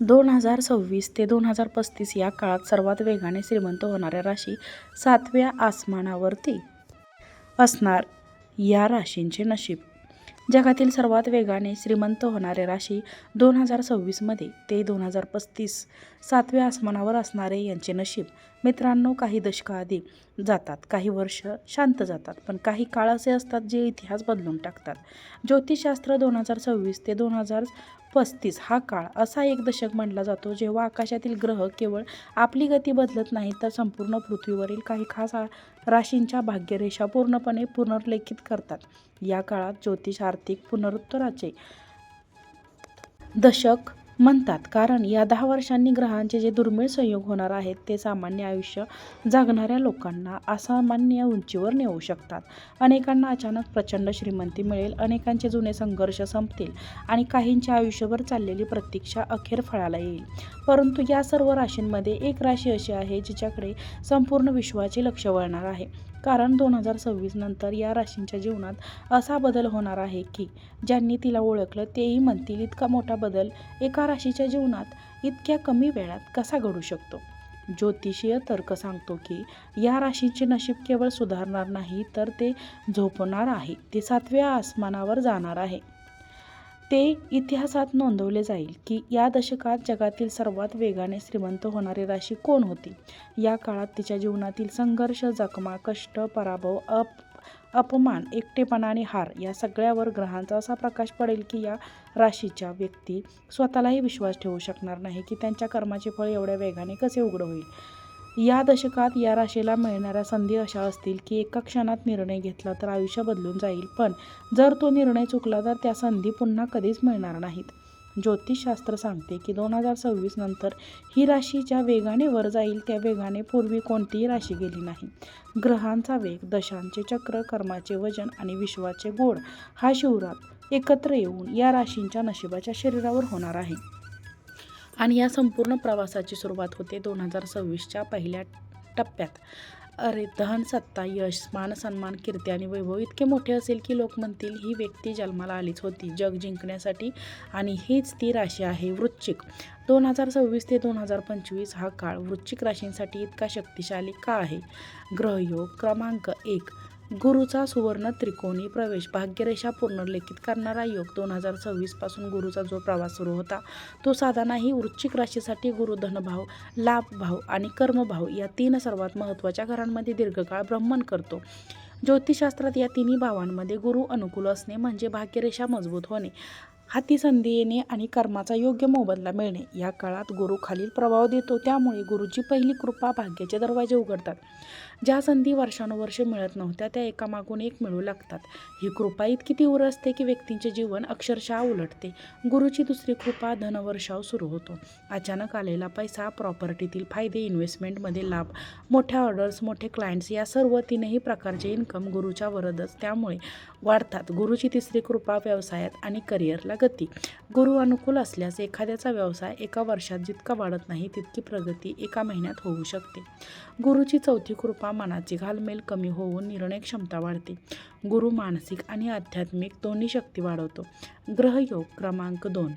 2026 ते 2035 या काळात सर्वात वेगाने श्रीमंत होणाऱ्या राशी 7व्या आसमानावरती असणार. या राशींचे नशीब. जगातील सर्वात वेगाने श्रीमंत होणारे राशी 2026 ते 2035 7व्या आसमानावर असणारे यांचे नशीब. मित्रांनो, काही दशकाआधी जातात, काही वर्ष शांत जातात, पण काही काळ असे असतात जे इतिहास बदलून टाकतात. ज्योतिषशास्त्र 2026 ते 2035 हा काळ असा एक दशक मानला जातो जेव्हा आकाशातील ग्रह केवळ आपली गती बदलत नाहीत, तर संपूर्ण पृथ्वीवरील काही खास राशींच्या भाग्यरेषा पूर्णपणे पुनर्लेखित करतात. या काळात ज्योतिष आर्थिक पुनरुत्तराचे दशक म्हणतात, कारण या 10 वर्षांनी ग्रहांचे जे दुर्मिळ संयोग होणार आहेत ते सामान्य आयुष्य जगणाऱ्या लोकांना असामान्य उंचीवर नेऊ शकतात. अनेकांना अचानक प्रचंड श्रीमंती मिळेल, अनेकांचे जुने संघर्ष संपतील आणि काहींची आयुष्यभर चाललेली प्रतीक्षा अखेर फळाला येईल. परंतु या सर्व राशींमध्ये एक राशी अशी आहे जिच्याकडे संपूर्ण विश्वाचे लक्ष वळणार आहे, कारण 2026 नंतर या राशींच्या जीवनात असा बदल होणार आहे की ज्यांनी तिला ओळखलं तेही म्हणतील, इतका मोठा बदल एका राशीच्या जीवनात इतक्या कमी वेळात कसा घडू शकतो. ज्योतिषीय तर्क सांगतो की या राशींचे नशीब केवळ सुधारणार नाही, तर ते झोपणार आहे, ते 7व्या आसमानावर जाणार आहे. ते इतिहासात नोंदवले जाईल की या दशकात जगातील सर्वात वेगाने श्रीमंत होणारी राशी कोण होती. या काळात तिच्या जीवनातील संघर्ष, जखमा, कष्ट, पराभव, अपमान, एकटेपणा आणि हार या सगळ्यावर ग्रहांचा असा प्रकाश पडेल की या राशीच्या व्यक्ती स्वतःलाही विश्वास ठेवू शकणार नाही की त्यांच्या कर्माचे फळ एवढ्या वेगाने कसे उघड होईल. या दशकात या राशीला मिळणाऱ्या संधी अशा असतील की एका क्षणात निर्णय घेतला तर आयुष्य बदलून जाईल, पण जर तो निर्णय चुकला तर त्या संधी पुन्हा कधीच मिळणार नाहीत. ज्योतिषशास्त्र सांगते की 2026 नंतर ही राशी ज्या वेगाने वर जाईल त्या वेगाने पूर्वी कोणतीही राशी गेली नाही. ग्रहांचा वेग, दशांचे चक्र, कर्माचे वजन आणि विश्वाचे गोड हा शिवरात एकत्र येऊन या राशींच्या नशिबाच्या शरीरावर होणार आहे. आणि या संपूर्ण प्रवासाची सुरुवात होते 2026च्या पहिल्या टप्प्यात. अरे, धन, सत्ता, यश, मान, सन्मान, कीर्ती आणि वैभव इतके मोठे असेल की लोक म्हणतील ही व्यक्ती जन्माला आलीच होती जग जिंकण्यासाठी. आणि हीच ती राशी आहे वृश्चिक. 2026 ते 2025 हा काळ वृश्चिक राशींसाठी इतका शक्तिशाली का आहे? ग्रहयोग. क्रमांक 1, गुरूचा सुवर्ण त्रिकोणी प्रवेश. भाग्यरेषा पुनर्लेखित करणारा योग. 2026 पासून गुरूचा जो प्रवास सुरू होता तो साधा नाही. वृश्चिक राशीसाठी गुरु धनभाव, लाभभाव आणि कर्मभाव या 3 सर्वात महत्त्वाच्या घरांमध्ये दीर्घकाळ भ्रमण करतो. ज्योतिषशास्त्रात या तिन्ही भावांमध्ये गुरु अनुकूल असणे म्हणजे भाग्यरेषा मजबूत होणे, हाती संधी येणे आणि कर्माचा योग्य मोबदला मिळणे. या काळात गुरु खालील प्रभाव देतो, त्यामुळे गुरुची पहिली कृपा भाग्याचे दरवाजे उघडतात. ज्या संधी वर्षानुवर्षे मिळत नव्हत्या त्या एकामागून एक मिळू लागतात. ही कृपा इतकी तीव्र असते की व्यक्तींचे जीवन अक्षरशः उलटते. गुरुची दुसरी कृपा धनवर्षाव सुरू होतो. अचानक आलेला पैसा, प्रॉपर्टीतील फायदे, इन्व्हेस्टमेंटमध्ये लाभ, मोठ्या ऑर्डर्स, मोठे क्लायंट्स या सर्व 3ही प्रकारचे इन्कम गुरुच्या वरदच त्यामुळे वाढतात. गुरुची तिसरी कृपा व्यवसायात आणि करिअरला गती. गुरु अनुकूल असल्यास एखाद्याचा व्यवसाय एका वर्षात जितका वाढत नाही तितकी प्रगती एका महिन्यात होऊ शकते. गुरुची चौथी कृपा मनाची घालमेल कमी होऊन निर्णय क्षमता वाढते. गुरु मानसिक आणि आध्यात्मिक दोन्ही शक्ती वाढवतो. ग्रहयोग. क्रमांक 2,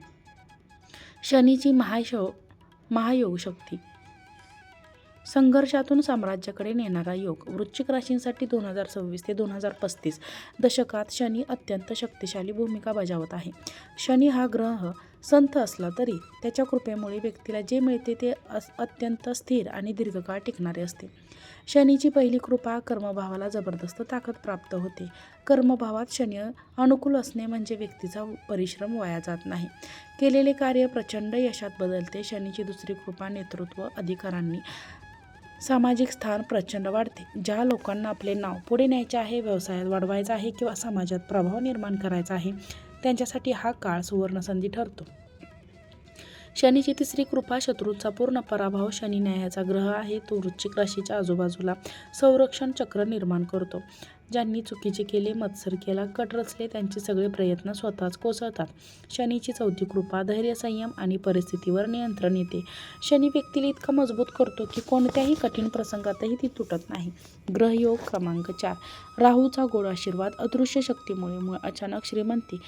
शनीची महायोग शक्ती. संघर्षातून साम्राज्याकडे नेणारा योग. वृश्चिक राशींसाठी 2026 ते 2035 दशकात शनी अत्यंत शक्तिशाली भूमिका बजावत आहे. शनी हा ग्रह संत असला तरी त्याच्या कृपेमुळे व्यक्तीला जे मिळते ते अत्यंत स्थिर आणि दीर्घकाळ टिकणारे असते. शनीची पहिली कृपा कर्मभावाला जबरदस्त ताकद प्राप्त होते. कर्मभावात शनी अनुकूल असणे म्हणजे व्यक्तीचा परिश्रम वाया जात नाही, केलेले कार्य प्रचंड यशात बदलते. शनीची दुसरी कृपा नेतृत्व, अधिकारांनी सामाजिक स्थान प्रचंड वाढते. ज्या लोकांना आपले नाव पुढे न्यायचे आहे, व्यवसायात वाढवायचा आहे किंवा समाजात प्रभाव निर्माण करायचा आहे त्यांच्यासाठी हा काळ सुवर्णसंधी ठरतो. शनीची तिसरी कृपा शत्रूंचा पूर्ण पराभव. शनी न्यायाचा ग्रह आहे. तो वृश्चिक राशीच्या आजूबाजूला संरक्षण चक्र निर्माण करतो. ज्यांनी चुकीचे केले, मत्सर केला, कट रचले त्यांचे सगळे प्रयत्न स्वतःच कोसळतात. शनीची चौथी कृपा धैर्य, संयम आणि परिस्थितीवर नियंत्रण येते. शनी व्यक्तीला इतका मजबूत करतो की कोणत्याही कठीण प्रसंगातही ती तुटत नाही. ग्रहयोग. क्रमांक 4, राहूचा गोड आशीर्वाद. अदृश्य शक्तीमुळे अचानक श्रीमंती.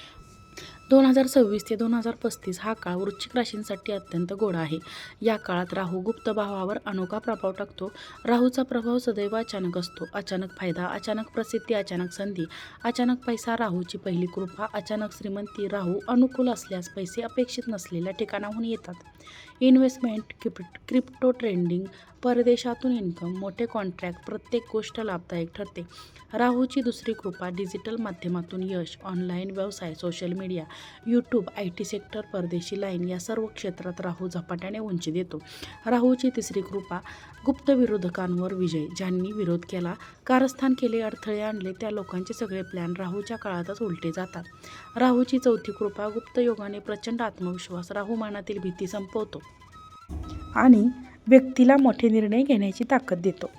2026 ते 2035 हा काळ वृश्चिक राशींसाठी अत्यंत गोड आहे. या काळात राहू गुप्त भावावर अनोखा प्रभाव टाकतो. राहूचा प्रभाव सदैव अचानक असतो. अचानक फायदा, अचानक प्रसिद्धी, अचानक संधी, अचानक पैसा. राहूची पहिली कृपा अचानक श्रीमंती. राहू अनुकूल असल्यास पैसे अपेक्षित नसलेल्या ठिकाणाहून येतात. इन्व्हेस्टमेंट, क्रिप्टो ट्रेडिंग, परदेशातून इन्कम, मोठे कॉन्ट्रॅक्ट, प्रत्येक गोष्ट लाभदायक ठरते. राहूची दुसरी कृपा डिजिटल माध्यमातून यश, ऑनलाईन व्यवसाय, social media, YouTube, IT sector, परदेशी लाईन या सर्व क्षेत्रात राहू झपाट्याने उंची देतो. राहूची तिसरी कृपा गुप्त विरोधकांवर विजय, ज्यांनी विरोध केला, कारस्थान केले, अडथळे आणले त्या लोकांचे सगळे प्लॅन राहूच्या काळातच उलटे जातात. राहूची चौथी कृपा गुप्त योगाने प्रचंड आत्मविश्वास, राहू मनातील भीती संपवतो आणि व्यक्तीला मोठे निर्णय घेण्याची ताकद देतो.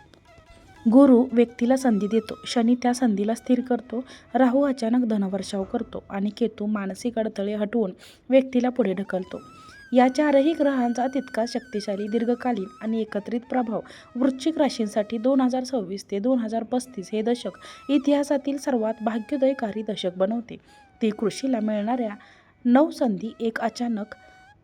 गुरु व्यक्तीला संधी देतो, शनी त्या संधीला स्थिर करतो, राहू अचानक धनवर्षाव करतो आणि केतू मानसिक अडथळे हटवून व्यक्तीला पुढे ढकलतो. या चारही ग्रहांचा तितकाच शक्तिशाली, दीर्घकालीन आणि एकत्रित प्रभाव वृश्चिक राशींसाठी 2026 ते 2035 हे दशक इतिहासातील सर्वात भाग्योदयकारी दशक बनवते. ती कृषीला मिळणाऱ्या नवसंधी, एक अचानक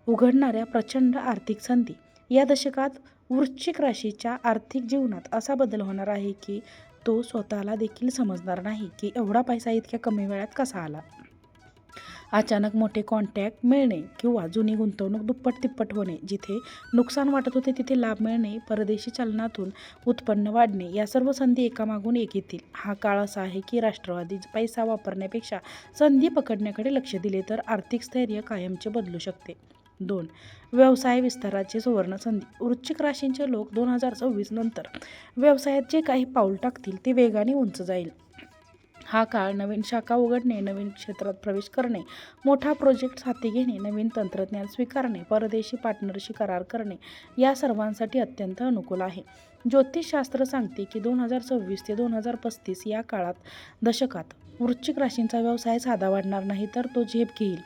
उघडणाऱ्या प्रचंड आर्थिक संधी. या दशकात वृश्चिक राशीच्या आर्थिक जीवनात असा बदल होणार आहे की तो स्वतःला देखील समजणार नाही की एवढा पैसा इतक्या कमी वेळात कसा आला. अचानक मोठे कॉन्टॅक्ट मिळणे किंवा जुनी गुंतवणूक दुप्पट तिप्पट होणे, जिथे नुकसान वाटत होते तिथे लाभ मिळणे, परदेशी चलनातून उत्पन्न वाढणे, या सर्व संधी एकामागून एक येतील. हा काळ असा आहे की राष्ट्रवादी पैसा वापरण्यापेक्षा संधी पकडण्याकडे लक्ष दिले तर आर्थिक स्थैर्य कायमचे बदलू शकते. 2. व्यवसाय विस्ताराचे सुवर्ण संधी. वृश्चिक राशींचे लोक 2026 नंतर व्यवसायात जे काही पाऊल टाकतील ते वेगाने उंच जाईल. हा काळ नवीन शाखा उघडणे, नवीन क्षेत्रात प्रवेश करणे, मोठा प्रोजेक्ट हाती घेणे, नवीन तंत्रज्ञान स्वीकारणे, परदेशी पार्टनरशी करार करणे या सर्वांसाठी अत्यंत अनुकूल आहे. ज्योतिषशास्त्र सांगते की 2026 ते 2035 या दशकात वृश्चिक राशींचा व्यवसाय साधा वाढणार नाही तर तो झेप घेईल.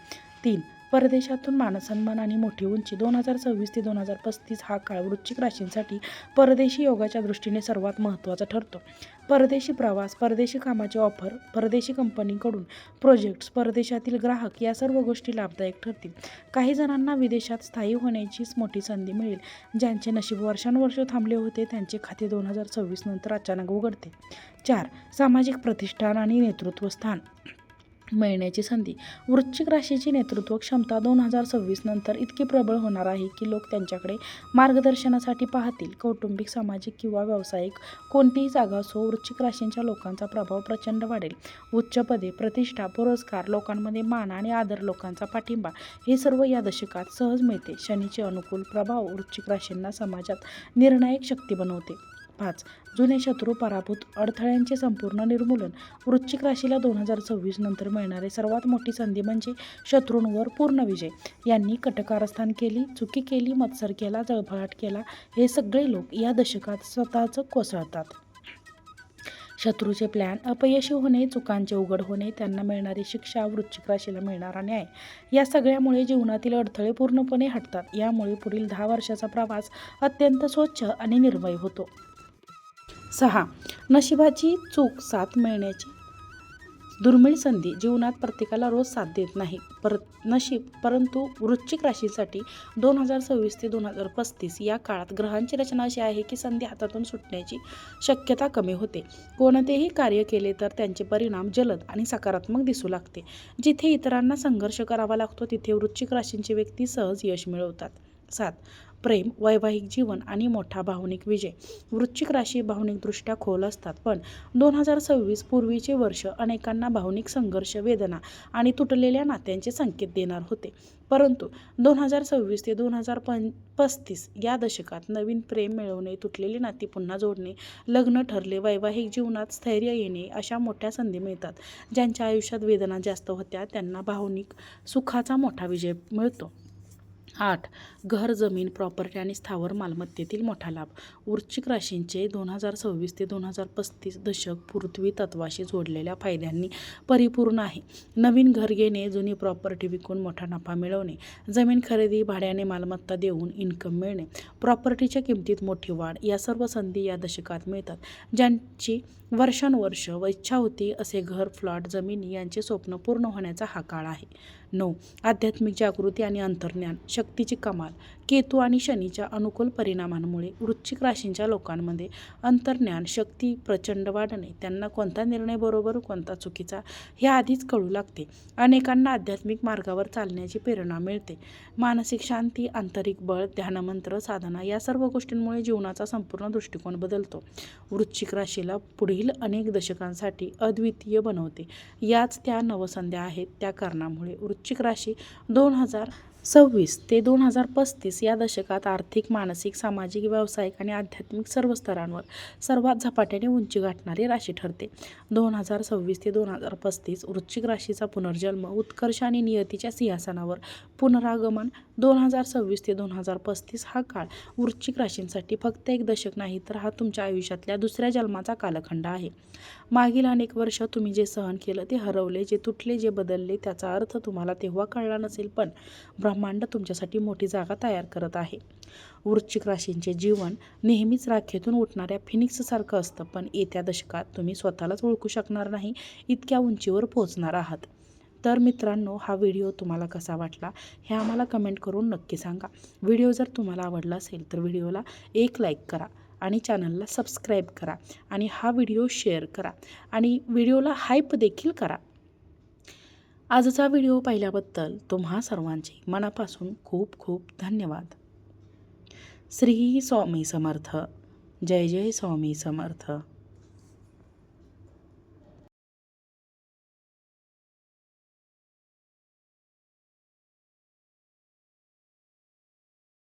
3. परदेशातून मानसन्मान आणि मोठी उंची. 2026 ते 2035 हा काळ वृश्चिक राशींसाठी परदेशी योगाच्या दृष्टीने सर्वात महत्त्वाचा ठरतो. परदेशी प्रवास, परदेशी कामाचे ऑफर, परदेशी कंपनीकडून प्रोजेक्ट्स, परदेशातील ग्राहक या सर्व गोष्टी लाभदायक ठरतील. काही जणांना विदेशात स्थायी होण्याची मोठी संधी मिळेल. ज्यांचे नशीब वर्षानुवर्ष थांबले होते त्यांचे खाते 2026 नंतर अचानक उघडते. 4. सामाजिक प्रतिष्ठान आणि नेतृत्व स्थान मिळण्याची संधी. वृश्चिक राशीची नेतृत्व क्षमता 2026 नंतर इतकी प्रबळ होणार आहे की लोक त्यांच्याकडे मार्गदर्शनासाठी पाहतील. कौटुंबिक, सामाजिक किंवा व्यावसायिक कोणतीही जागा असो, वृश्चिक राशींच्या लोकांचा प्रभाव प्रचंड वाढेल. उच्च पदे, प्रतिष्ठा, पुरस्कार, लोकांमध्ये मान आणि आदर, लोकांचा पाठिंबा हे सर्व या दशकात सहज मिळते. शनीचे अनुकूल प्रभाव वृश्चिक राशींना समाजात निर्णायक शक्ती बनवते. 5. जुने शत्रू पराभूत, अडथळ्यांचे संपूर्ण निर्मूलन. वृश्चिक राशीला 2026 नंतर मिळणारी सर्वात मोठी संधी म्हणजे शत्रूंवर पूर्ण विजय. यांनी कटकारस्थान केली, चुकी केली, मत्सर केला, जळफळाट केला, हे सगळे लोक या दशकात स्वतःच कोसळतात. शत्रूचे प्लॅन अपयशी होणे, चुकांचे उघड होणे, त्यांना मिळणारी शिक्षा, वृश्चिक राशीला मिळणारा न्याय, या सगळ्यामुळे जीवनातील अडथळे पूर्णपणे हटतात. यामुळे पुढील 10 वर्षाचा प्रवास अत्यंत स्वच्छ आणि निर्भय होतो. 6. नशिबाची चूक साथ मिळण्याची दुर्मिळ संधी. जीवनात प्रत्येकाला रोज साथ देत नाही नशीब, परंतु वृश्चिक राशीसाठी 2026 ते 2035 या काळात ग्रहांची रचना अशी आहे की संधी हातातून सुटण्याची शक्यता कमी होते. कोणतेही कार्य केले तर त्यांचे परिणाम जलद आणि सकारात्मक दिसू लागते. जिथे इतरांना संघर्ष करावा लागतो तिथे वृश्चिक राशींचे व्यक्ती सहज यश मिळवतात. 7. प्रेम, वैवाहिक जीवन आणि मोठा भावनिक विजय. वृश्चिक राशी भावनिकदृष्ट्या खोल असतात, पण 2026 पूर्वीचे वर्ष अनेकांना भावनिक संघर्ष, वेदना आणि तुटलेल्या नात्यांचे संकेत देणार होते. परंतु 2026 ते 2035 या दशकात नवीन प्रेम मिळवणे, तुटलेली नाती पुन्हा जोडणे, लग्न ठरले, वैवाहिक जीवनात स्थैर्य येणे अशा मोठ्या संधी मिळतात. ज्यांच्या आयुष्यात वेदना जास्त होत्या त्यांना भावनिक सुखाचा मोठा विजय मिळतो. 8. घर, जमीन, प्रॉपर्टी आणि स्थावर मालमत्तेतील मोठा लाभ. वृश्चिक राशींचे 2026 ते 2035 दशक पृथ्वी तत्वाशी जोडलेल्या फायद्यांनी परिपूर्ण आहे. नवीन घर घेणे, जुनी प्रॉपर्टी विकून मोठा नफा मिळवणे, जमीन खरेदी, भाड्याने मालमत्ता देऊन इन्कम मिळणे, प्रॉपर्टीच्या किमतीत मोठी वाढ, या सर्व संधी या दशकात मिळतात. ज्यांची वर्षानुवर्ष व इच्छा होती असे घर, फ्लॉट, जमिनी यांचे स्वप्न पूर्ण होण्याचा हा काळ आहे. 9. आध्यात्मिक जागृती आणि अंतर्ज्ञान. शक्तीची कमाल. केतू आणि शनीच्या अनुकूल परिणामांमुळे वृश्चिक राशींच्या लोकांमध्ये अंतर्ज्ञान शक्ती प्रचंड वाढणे. त्यांना कोणता निर्णय बरोबर, कोणता चुकीचा हे आधीच कळू लागते. अनेकांना आध्यात्मिक मार्गावर चालण्याची प्रेरणा मिळते. मानसिक शांती, आंतरिक बळ, ध्यानमंत्र, साधना या सर्व गोष्टींमुळे जीवनाचा संपूर्ण दृष्टिकोन बदलतो. वृश्चिक राशीला पुढील अनेक दशकांसाठी अद्वितीय बनवते. याच त्या नवसंध्या आहेत. त्या कारणामुळे वृश्चिक राशी 2026 ते 2035 या दशकात आर्थिक, मानसिक, सामाजिक, व्यावसायिक आणि आध्यात्मिक सर्व स्तरांवर सर्वात झपाट्याने उंची गाठणारी राशी ठरते. 2026 ते 2035 वृश्चिक राशीचा पुनर्जन्म, उत्कर्ष आणि नियतीच्या सिंहासनावर पुनरागमन. 2026 ते 2035 हा काळ वृश्चिक राशींसाठी फक्त एक दशक नाही, तर हा तुमच्या आयुष्यातल्या दुसऱ्या जन्माचा कालखंड आहे. मागील अनेक वर्ष तुम्ही जे सहन केलं, ते हरवले, जे तुटले, जे बदलले, त्याचा अर्थ तुम्हाला तेव्हा कळला नसेल, पण ब्रह्मांड तुमच्यासाठी मोठी जागा तयार करत आहे. वृश्चिक राशींचे जीवन नेहमीच राखेतून उठणाऱ्या फिनिक्ससारखं असतं, पण येत्या दशकात तुम्ही स्वतःलाच ओळखू शकणार नाही इतक्या उंचीवर पोहोचणार आहात. तर मित्रांनो, हा व्हिडिओ तुम्हाला कसा वाटला हे आम्हाला कमेंट करून नक्की सांगा. व्हिडिओ जर तुम्हाला आवडला असेल तर व्हिडिओला एक लाईक करा आणि चॅनलला सबस्क्राईब करा आणि हा व्हिडिओ शेअर करा आणि व्हिडिओला हाईप देखील करा. आजचा व्हिडिओ पाहिल्याबद्दल तुम्हा सर्वांचे मनापासून खूप खूप धन्यवाद. श्री स्वामी समर्थ. जय जय स्वामी समर्थ.